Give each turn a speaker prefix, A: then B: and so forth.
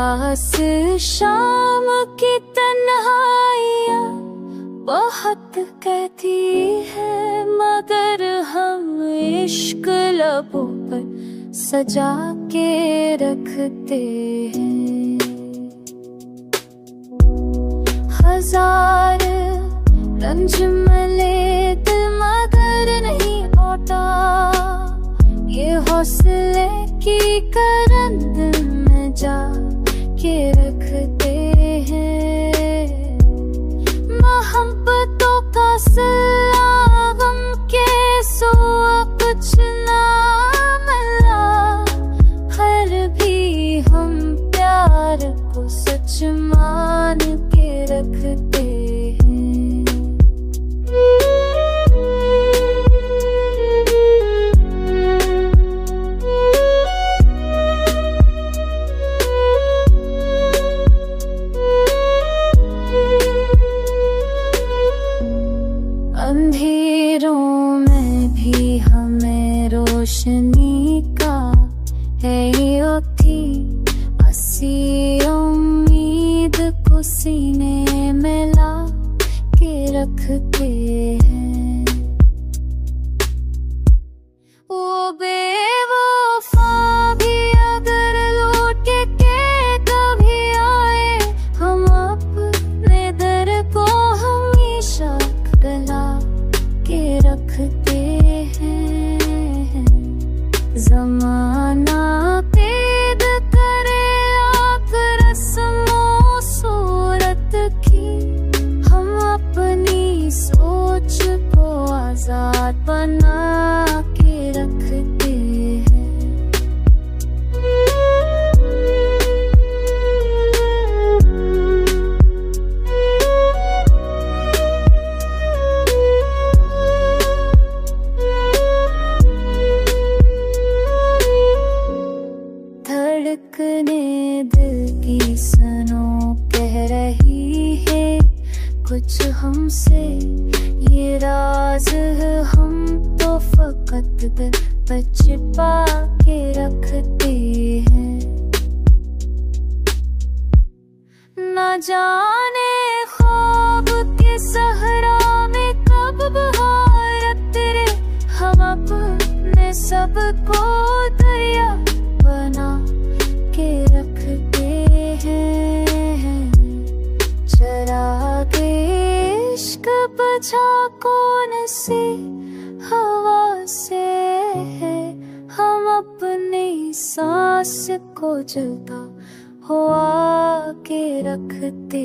A: उदास शाम की तन्हाइयाँ बहुत कहती है, मगर हम इश्क लबों पर सजा के रखते हैं। हजार रंज मले दिल मगर नहीं होता, ये हौसले की करंद में जा के रखते हैं। मोहब्बतों का सिला गम के सुआ कुछ ना मिला, फिर भी हम प्यार को सच मान के रखते हैं। अंधेरों में भी हमें रोशनी का है योथी, हसी उम्मीद को सीने में ला के रखते हैं। वो बेवफा भी अगर लौट के कभी आए, हम अपने दर को हमेशा गला के रखते हैं। ज़माना कैद करे आँख रस्मों सूरत की, हम अपनी सोच को आजाद बना के रखते हैं। धड़कने दिल की सनों कह रही है कुछ हमसे, ये राज हम तो फकत दिल पर छिपा के रखते हैं। न जाने ख्वाब के सहरा में कब बहार तेरे, हम अपने सबको दरिया बना के रखते हैं। चरागे इश्क बचा कौन सी हवा से है, हम अपनी सांस को जलता हुआ के रखते